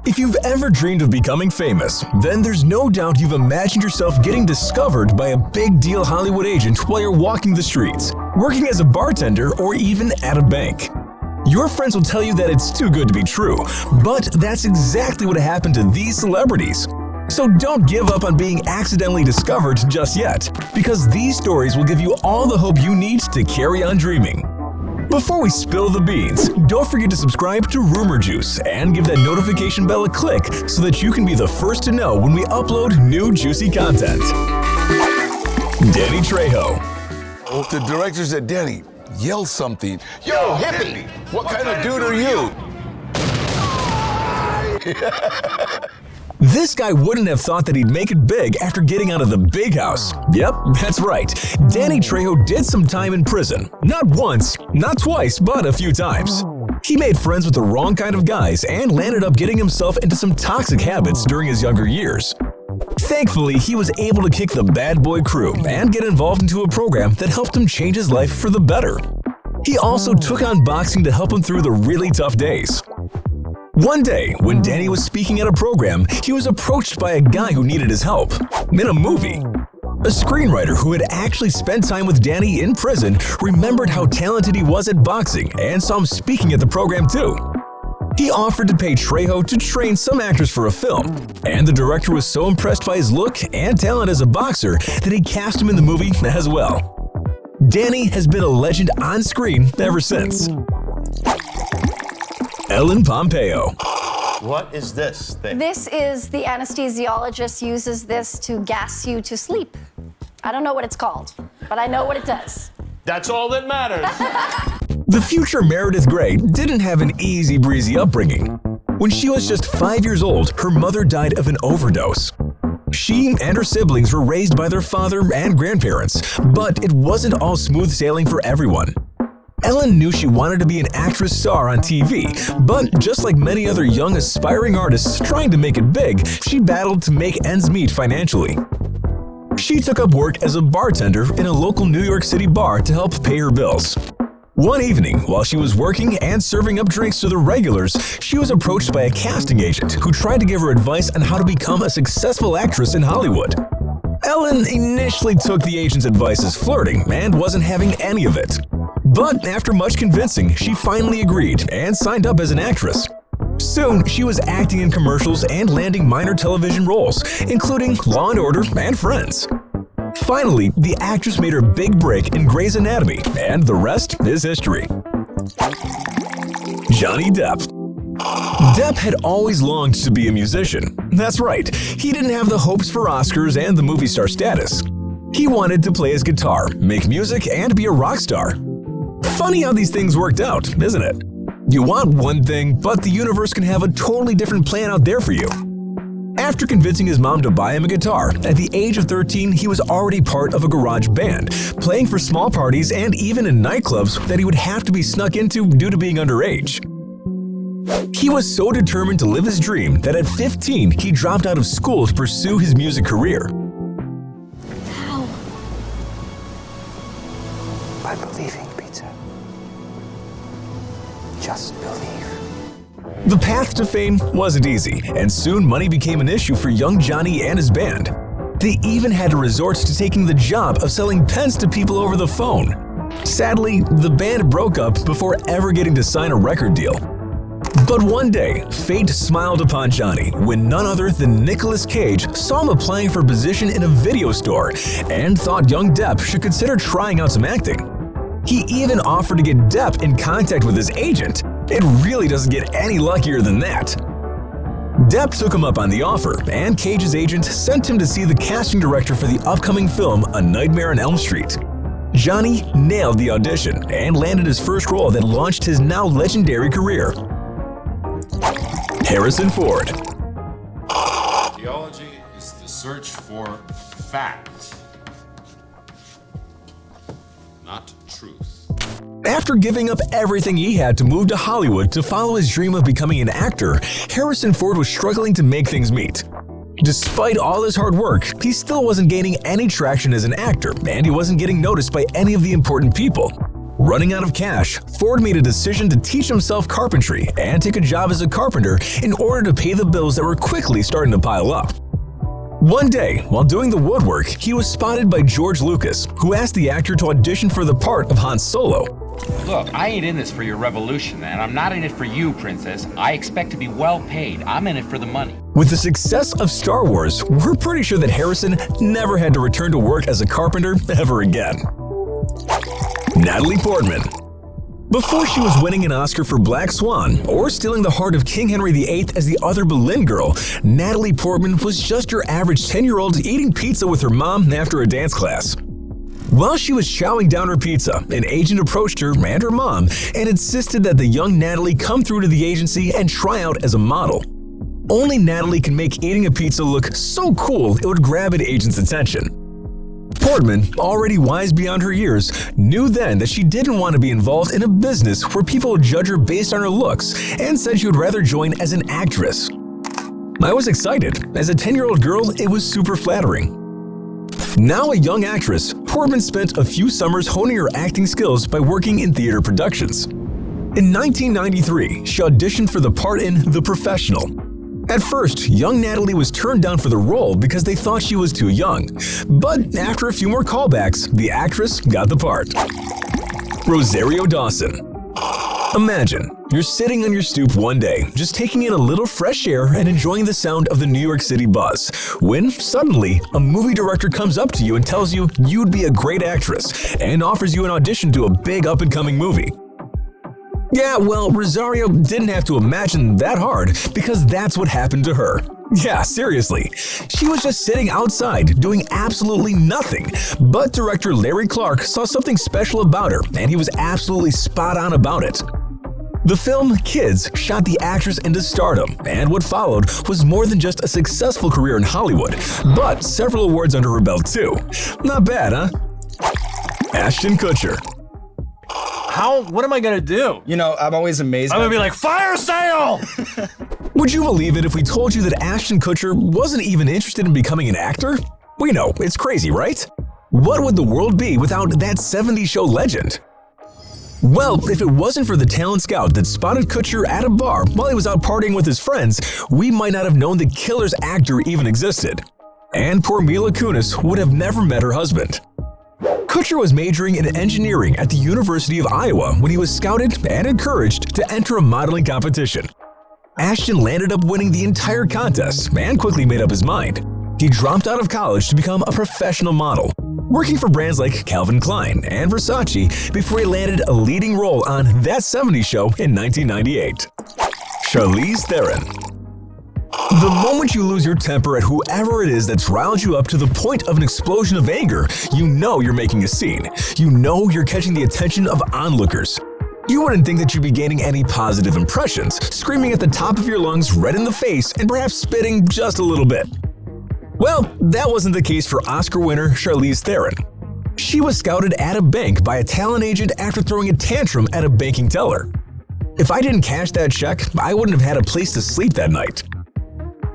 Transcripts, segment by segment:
If you've ever dreamed of becoming famous, then there's no doubt you've imagined yourself getting discovered by a big deal Hollywood agent while you're walking the streets, working as a bartender, or even at a bank. Your friends will tell you that it's too good to be true, but that's exactly what happened to these celebrities. So don't give up on being accidentally discovered just yet, because these stories will give you all the hope you need to carry on dreaming. Before we spill the beans, don't forget to subscribe to Rumour Juice and give that notification bell a click so that you can be the first to know when we upload new juicy content. Danny Trejo. The director said, Danny, yell something. Yo, hippie, what kind of dude are you? This guy wouldn't have thought that he'd make it big after getting out of the big house. Yep, that's right. Danny Trejo did some time in prison. Not once, not twice, but a few times. He made friends with the wrong kind of guys and landed up getting himself into some toxic habits during his younger years. Thankfully, he was able to kick the bad boy crew and get involved into a program that helped him change his life for the better. He also took on boxing to help him through the really tough days. One day, when Danny was speaking at a program, he was approached by a guy who needed his help in a movie. A screenwriter who had actually spent time with Danny in prison remembered how talented he was at boxing and saw him speaking at the program too. He offered to pay Trejo to train some actors for a film, and the director was so impressed by his look and talent as a boxer that he cast him in the movie as well. Danny has been a legend on screen ever since. Pompeo. What is this thing? This is the anesthesiologist uses this to gas you to sleep. I don't know what it's called, but I know what it does. That's all that matters. The future Meredith Grey didn't have an easy breezy upbringing. When she was just 5 years old, her mother died of an overdose. She and her siblings were raised by their father and grandparents, but it wasn't all smooth sailing for everyone. Ellen knew she wanted to be an actress star on TV, but just like many other young aspiring artists trying to make it big, she battled to make ends meet financially. She took up work as a bartender in a local New York City bar to help pay her bills. One evening, while she was working and serving up drinks to the regulars, she was approached by a casting agent who tried to give her advice on how to become a successful actress in Hollywood. Ellen initially took the agent's advice as flirting and wasn't having any of it. But after much convincing, she finally agreed and signed up as an actress. Soon, she was acting in commercials and landing minor television roles, including Law & Order and Friends. Finally, the actress made her big break in Grey's Anatomy, and the rest is history. Johnny Depp. Depp had always longed to be a musician. That's right, he didn't have the hopes for Oscars and the movie star status. He wanted to play his guitar, make music, and be a rock star. Funny how these things worked out, isn't it? You want one thing, but the universe can have a totally different plan out there for you. After convincing his mom to buy him a guitar, at the age of 13, he was already part of a garage band, playing for small parties and even in nightclubs that he would have to be snuck into due to being underage. He was so determined to live his dream that at 15, he dropped out of school to pursue his music career. How? By believing, Peter. Just believe. The path to fame wasn't easy, and soon money became an issue for young Johnny and his band. They even had to resort to taking the job of selling pens to people over the phone. Sadly, the band broke up before ever getting to sign a record deal. But one day, fate smiled upon Johnny when none other than Nicolas Cage saw him applying for a position in a video store and thought young Depp should consider trying out some acting. He even offered to get Depp in contact with his agent. It really doesn't get any luckier than that. Depp took him up on the offer, and Cage's agent sent him to see the casting director for the upcoming film A Nightmare on Elm Street. Johnny nailed the audition and landed his first role that launched his now legendary career. Harrison Ford. Theology is the search for fact, not truth. After giving up everything he had to move to Hollywood to follow his dream of becoming an actor, Harrison Ford was struggling to make things meet. Despite all his hard work, he still wasn't gaining any traction as an actor, and he wasn't getting noticed by any of the important people. Running out of cash, Ford made a decision to teach himself carpentry and take a job as a carpenter in order to pay the bills that were quickly starting to pile up. One day, while doing the woodwork, he was spotted by George Lucas, who asked the actor to audition for the part of Han Solo. Look, I ain't in this for your revolution, and I'm not in it for you, princess. I expect to be well paid. I'm in it for the money. With the success of Star Wars, we're pretty sure that Harrison never had to return to work as a carpenter ever again. Natalie Portman. Before she was winning an Oscar for Black Swan or stealing the heart of King Henry VIII as the other Boleyn girl, Natalie Portman was just your average 10-year-old eating pizza with her mom after a dance class. While she was chowing down her pizza, an agent approached her and her mom and insisted that the young Natalie come through to the agency and try out as a model. Only Natalie can make eating a pizza look so cool it would grab an agent's attention. Portman, already wise beyond her years, knew then that she didn't want to be involved in a business where people would judge her based on her looks and said she would rather join as an actress. I was excited. As a 10-year-old girl, it was super flattering. Now a young actress, Portman spent a few summers honing her acting skills by working in theater productions. In 1993, she auditioned for the part in The Professional. At first, young Natalie was turned down for the role because they thought she was too young. But after a few more callbacks, the actress got the part. Rosario Dawson. Imagine, you're sitting on your stoop one day, just taking in a little fresh air and enjoying the sound of the New York City buzz, when suddenly a movie director comes up to you and tells you you'd be a great actress and offers you an audition to a big up-and-coming movie. Yeah, well, Rosario didn't have to imagine that hard because that's what happened to her. Yeah, seriously. She was just sitting outside doing absolutely nothing, but director Larry Clark saw something special about her and he was absolutely spot on about it. The film Kids shot the actress into stardom, and what followed was more than just a successful career in Hollywood, but several awards under her belt too. Not bad, huh? Ashton Kutcher. What am I gonna do? You know, I'm always amazed. I'm gonna be like, fire sale! Would you believe it if we told you that Ashton Kutcher wasn't even interested in becoming an actor? We know, it's crazy, right? What would the world be without that 70s show legend? Well, if it wasn't for the talent scout that spotted Kutcher at a bar while he was out partying with his friends, we might not have known the killer's actor even existed. And poor Mila Kunis would have never met her husband. Kutcher was majoring in engineering at the University of Iowa when he was scouted and encouraged to enter a modeling competition. Ashton landed up winning the entire contest and quickly made up his mind. He dropped out of college to become a professional model, working for brands like Calvin Klein and Versace before he landed a leading role on That 70s Show in 1998. Charlize Theron. The moment you lose your temper at whoever it is that's riled you up to the point of an explosion of anger, you know you're making a scene. You know you're catching the attention of onlookers. You wouldn't think that you'd be gaining any positive impressions, screaming at the top of your lungs, red in the face, and perhaps spitting just a little bit. Well, that wasn't the case for Oscar winner Charlize Theron. She was scouted at a bank by a talent agent after throwing a tantrum at a banking teller. If I didn't cash that check, I wouldn't have had a place to sleep that night.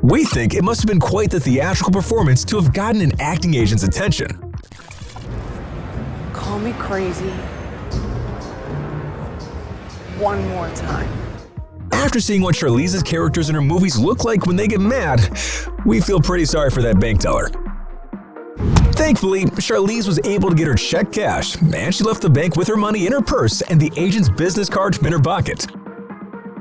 We think it must have been quite the theatrical performance to have gotten an acting agent's attention. Call me crazy. One more time. After seeing what Charlize's characters in her movies look like when they get mad, we feel pretty sorry for that bank teller. Thankfully, Charlize was able to get her check cashed, and she left the bank with her money in her purse and the agent's business card in her pocket.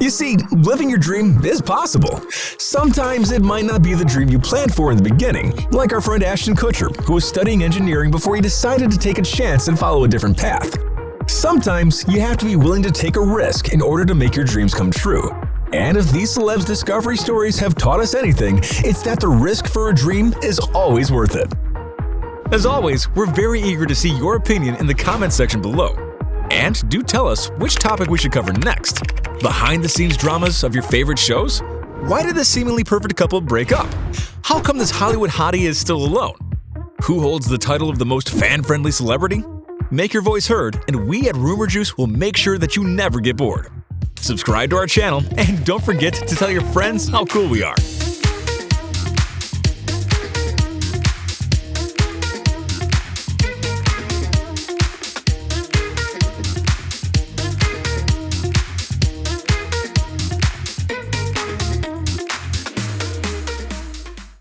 You see, living your dream is possible. Sometimes it might not be the dream you planned for in the beginning, like our friend Ashton Kutcher, who was studying engineering before he decided to take a chance and follow a different path. Sometimes you have to be willing to take a risk in order to make your dreams come true. And if these celebs' discovery stories have taught us anything, it's that the risk for a dream is always worth it. As always, we're very eager to see your opinion in the comments section below. And do tell us which topic we should cover next. Behind-the-scenes dramas of your favorite shows? Why did this seemingly perfect couple break up? How come this Hollywood hottie is still alone? Who holds the title of the most fan-friendly celebrity? Make your voice heard, and we at Rumour Juice will make sure that you never get bored. Subscribe to our channel, and don't forget to tell your friends how cool we are.